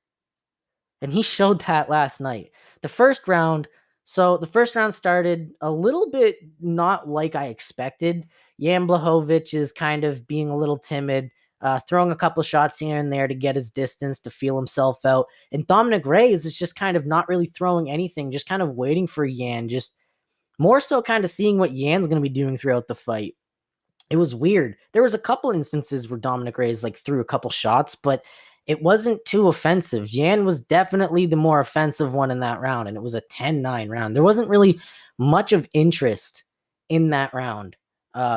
[SPEAKER 2] And he showed that last night. The first round started a little bit not like I expected. Jan Blachowicz is kind of being a little timid, throwing a couple of shots here and there to get his distance, to feel himself out. And Dominic Reyes is just kind of not really throwing anything, just kind of waiting for Jan, just more so kind of seeing what Jan's going to be doing throughout the fight. It was weird. There was a couple instances where Dominic Reyes threw a couple shots, but it wasn't too offensive. Jan was definitely the more offensive one in that round, and it was a 10-9 round. There wasn't really much of interest in that round,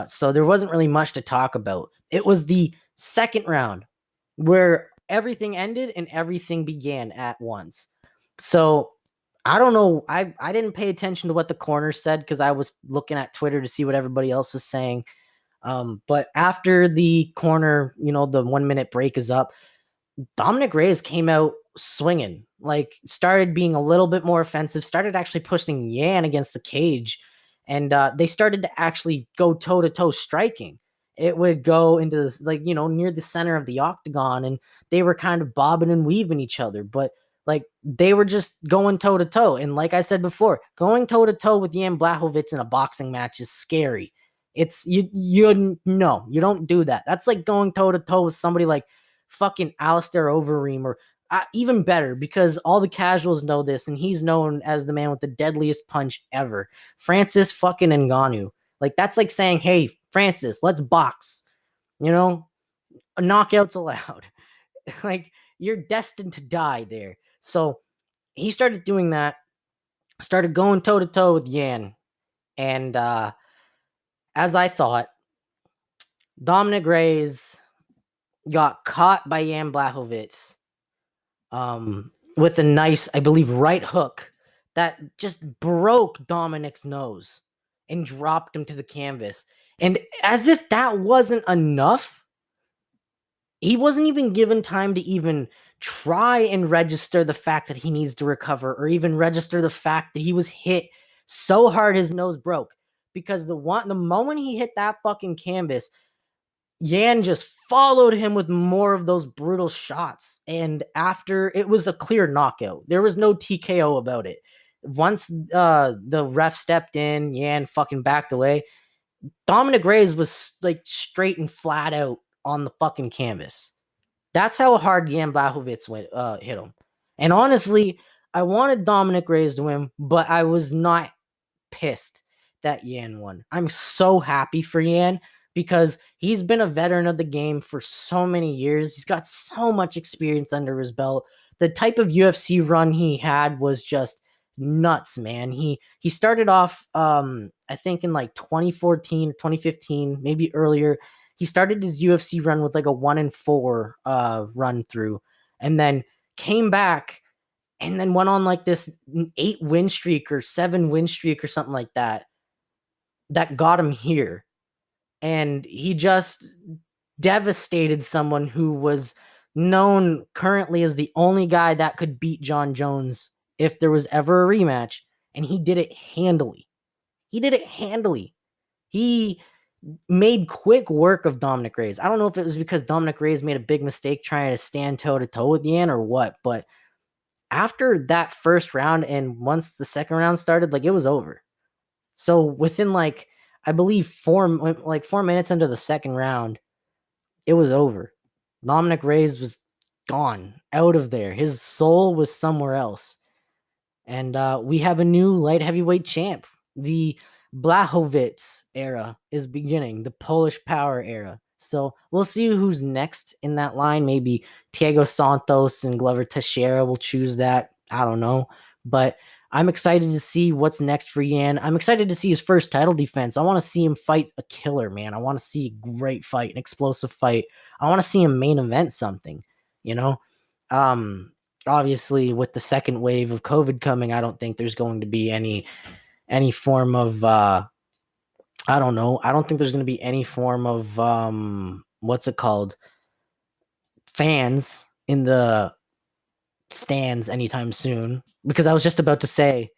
[SPEAKER 2] so there wasn't really much to talk about. It was the second round where everything ended and everything began at once. So I don't know. I didn't pay attention to what the corners said because I was looking at Twitter to see what everybody else was saying. But after the corner, the 1 minute break is up, Dominic Reyes came out swinging, started being a little bit more offensive, started actually pushing Jan against the cage, and they started to actually go toe-to-toe striking. It would go into this, near the center of the octagon, and they were kind of bobbing and weaving each other, but they were just going toe-to-toe. And like I said before, going toe-to-toe with Jan Blachowicz in a boxing match is scary. It's you don't do that. That's like going toe-to-toe with somebody like fucking Alistair Overeem, or even better, because all the casuals know this, and he's known as the man with the deadliest punch ever, Francis fucking Ngannou. That's like saying, hey, Francis, let's box. Knockouts allowed. You're destined to die there. So he started doing that, started going toe-to-toe with Jan, and as I thought, Dominic Reyes got caught by Jan Blachowicz with a nice, I believe, right hook that just broke Dominic's nose and dropped him to the canvas. And as if that wasn't enough, he wasn't even given time to even try and register the fact that he needs to recover, or even register the fact that he was hit so hard his nose broke. Because the moment he hit that fucking canvas, Jan just followed him with more of those brutal shots. And after, it was a clear knockout. There was no TKO about it. Once the ref stepped in, Jan fucking backed away. Dominic Reyes was straight and flat out on the fucking canvas. That's how hard Jan Blachowicz hit him. And honestly, I wanted Dominic Reyes to win, but I was not pissed that Jan won. I'm so happy for Jan, because he's been a veteran of the game for so many years. He's got so much experience under his belt. The type of UFC run he had was just nuts, man. He started off, I think in 2014, 2015, maybe earlier. He started his UFC run with a 1-4 run through, and then came back and then went on like this 8-win streak or 7-win streak or something like that got him here. And he just devastated someone who was known currently as the only guy that could beat John Jones if there was ever a rematch. And he did it handily. He made quick work of Dominic Reyes. I don't know if it was because Dominic Reyes made a big mistake trying to stand toe-to-toe with Yan or what, but after that first round and once the second round started, like, it was over. So within, like, I believe 4 minutes into the second round, it was over. Dominic Reyes was gone, out of there. His soul was somewhere else. And we have a new light heavyweight champ. The Blachowicz era is beginning, the Polish power era. So we'll see who's next in that line. Maybe Thiago Santos and Glover Teixeira will choose that. I don't know. But I'm excited to see what's next for Yan. I'm excited to see his first title defense. I want to see him fight a killer, man. I want to see a great fight, an explosive fight. I want to see him main event something, you know? Obviously, with the second wave of COVID coming, I don't think there's going to be any form of I don't know. I don't think there's going to be any form of what's it called? Fans in the stands anytime soon, because I was just about to say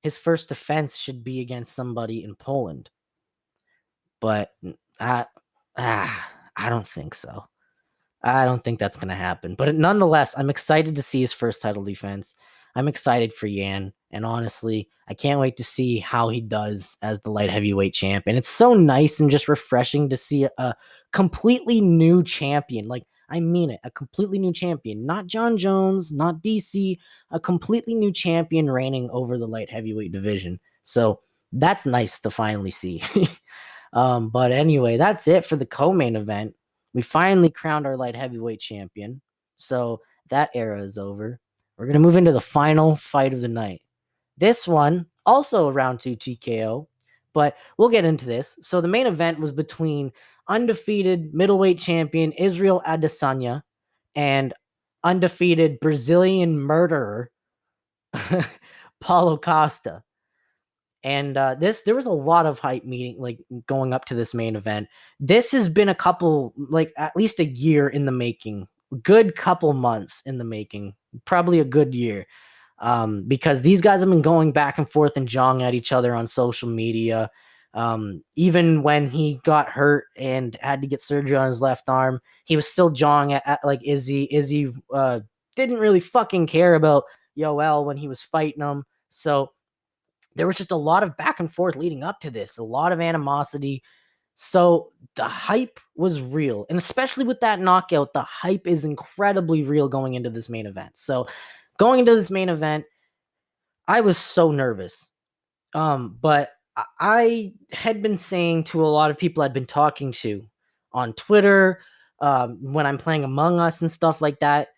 [SPEAKER 2] his first defense should be against somebody in Poland. But I don't think so. I don't think that's going to happen. But nonetheless, I'm excited to see his first title defense. I'm excited for Yan. And honestly, I can't wait to see how he does as the light heavyweight champ. And it's so nice and just refreshing to see a completely new champion. Like, I mean it, a completely new champion. Not John Jones, not DC, a completely new champion reigning over the light heavyweight division. So that's nice to finally see. But anyway, that's it for the co-main event. We finally crowned our light heavyweight champion. So that era is over. We're going to move into the final fight of the night. This one, also a round 2 TKO, but we'll get into this. So the main event was between undefeated middleweight champion Israel Adesanya and undefeated Brazilian murderer Paulo Costa. And there was a lot of hype going up to this main event. This has been a couple, like at least a year in the making, good couple months in the making, probably a good year, because these guys have been going back and forth and jawing at each other on social media. Even when he got hurt and had to get surgery on his left arm, he was still jawing at like Izzy. Izzy didn't really fucking care about Yoel when he was fighting him. So there was just a lot of back and forth leading up to this, a lot of animosity. So the hype was real. And especially with that knockout, the hype is incredibly real going into this main event. So going into this main event, I was so nervous. But I had been saying to a lot of people I'd been talking to on Twitter, when I'm playing Among Us and stuff like that,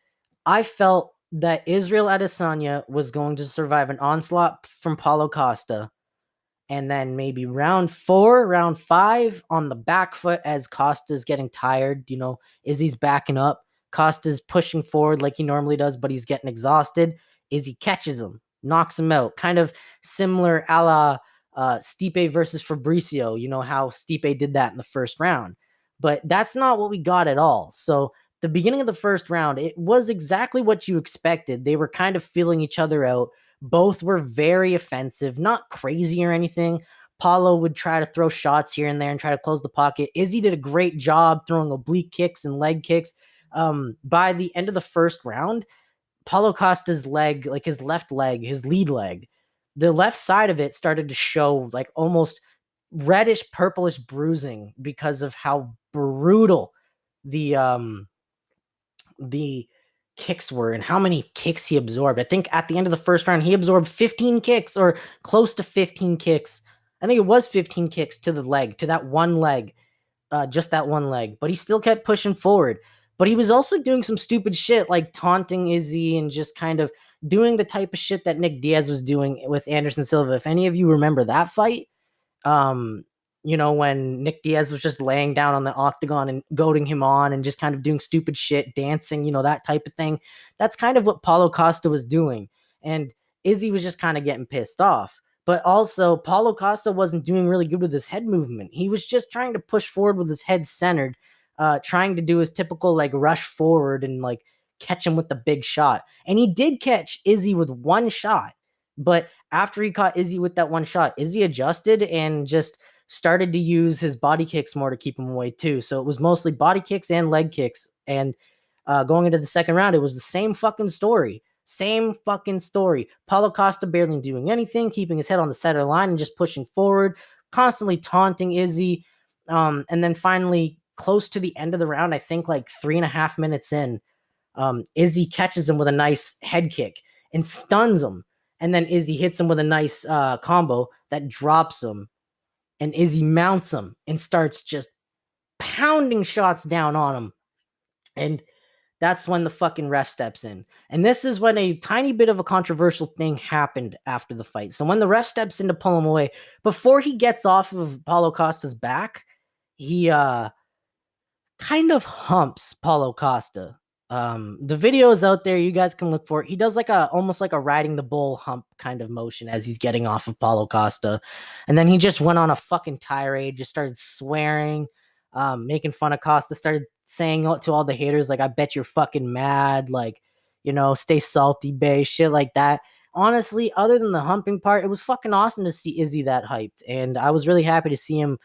[SPEAKER 2] I felt that Israel Adesanya was going to survive an onslaught from Paulo Costa, and then maybe round 4, round 5 on the back foot as Costa's getting tired. You know, Izzy's backing up. Costa's pushing forward like he normally does, but he's getting exhausted. Izzy catches him, knocks him out. Kind of similar a la Stipe versus Fabricio. You know how Stipe did that in the first round. But that's not what we got at all. So the beginning of the first round, it was exactly what you expected. They were kind of feeling each other out. Both were very offensive, not crazy or anything. Paulo would try to throw shots here and there and try to close the pocket. Izzy did a great job throwing oblique kicks and leg kicks. By the end of the first round, Paulo Costa's leg, like his left leg, his lead leg, the left side of it started to show like almost reddish purplish bruising because of how brutal the kicks were and how many kicks he absorbed. I think at the end of the first round, he absorbed 15 kicks or close to 15 kicks. I think it was 15 kicks to the leg, to that one leg, just that one leg. But he still kept pushing forward. But he was also doing some stupid shit like taunting Izzy and just kind of doing the type of shit that Nick Diaz was doing with Anderson Silva. If any of you remember that fight, you know, when Nick Diaz was just laying down on the octagon and goading him on and just kind of doing stupid shit, dancing, you know, that type of thing. That's kind of what Paulo Costa was doing. And Izzy was just kind of getting pissed off. But also, Paulo Costa wasn't doing really good with his head movement. He was just trying to push forward with his head centered, trying to do his typical like rush forward and like catch him with the big shot. And he did catch Izzy with one shot. But after he caught Izzy with that one shot, Izzy adjusted and just started to use his body kicks more to keep him away too. So it was mostly body kicks and leg kicks. And going into the second round, it was the same fucking story. Same fucking story. Paulo Costa barely doing anything, keeping his head on the center line and just pushing forward, constantly taunting Izzy. And then finally, close to the end of the round, I think like 3.5 minutes in, Izzy catches him with a nice head kick and stuns him. And then Izzy hits him with a nice combo that drops him. And Izzy mounts him and starts just pounding shots down on him. And that's when the fucking ref steps in. And this is when a tiny bit of a controversial thing happened after the fight. So when the ref steps in to pull him away, before he gets off of Paulo Costa's back, he kind of humps Paulo Costa. The video is out there. You guys can look for it. He does like almost like a riding the bull hump kind of motion as he's getting off of Paulo Costa. And then he just went on a fucking tirade, just started swearing, making fun of Costa, started saying to all the haters, like, I bet you're fucking mad, like, stay salty, bae, shit like that. Honestly, other than the humping part, it was fucking awesome to see Izzy that hyped. And I was really happy to see him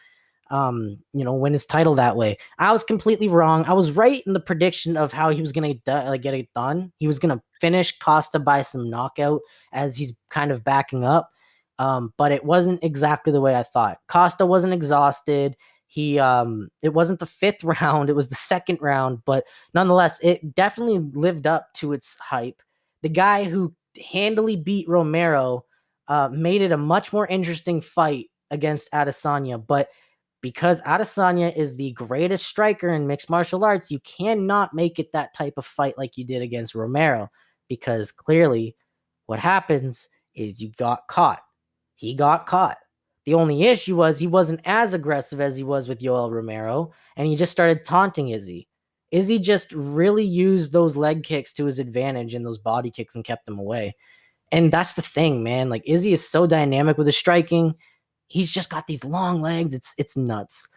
[SPEAKER 2] win his title that way. I was completely wrong. I was right in the prediction of how he was going to get it done. He was going to finish Costa by some knockout as he's kind of backing up. But it wasn't exactly the way I thought. Costa wasn't exhausted. It wasn't the 5th round. It was the 2nd round, but nonetheless, it definitely lived up to its hype. The guy who handily beat Romero, made it a much more interesting fight against Adesanya, but because Adesanya is the greatest striker in mixed martial arts, you cannot make it that type of fight like you did against Romero, because clearly what happens is you got caught. He got caught. The only issue was he wasn't as aggressive as he was with Yoel Romero, and he just started taunting Izzy. Izzy just really used those leg kicks to his advantage and those body kicks and kept him away. And that's the thing, man. Like, Izzy is so dynamic with his striking. He's just got these long legs. It's nuts.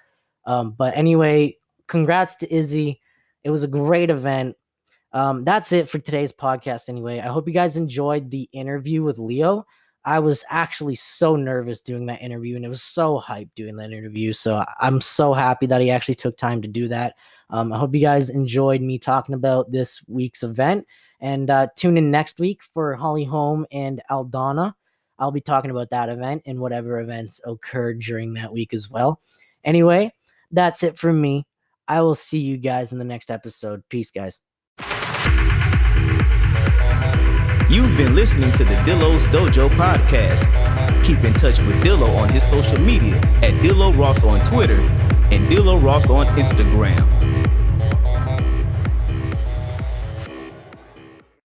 [SPEAKER 2] But anyway, congrats to Izzy. It was a great event. That's it for today's podcast anyway. I hope you guys enjoyed the interview with Leo. I was actually so nervous doing that interview, and it was so hyped doing that interview. So I'm so happy that he actually took time to do that. I hope you guys enjoyed me talking about this week's event, and tune in next week for Holly Holm and Aldana. I'll be talking about that event and whatever events occurred during that week as well. Anyway, that's it from me. I will see you guys in the next episode. Peace, guys.
[SPEAKER 1] You've been listening to the Dillo's Dojo podcast. Keep in touch with Dillo on his social media at Dillo Ross on Twitter and Dillo Ross on Instagram.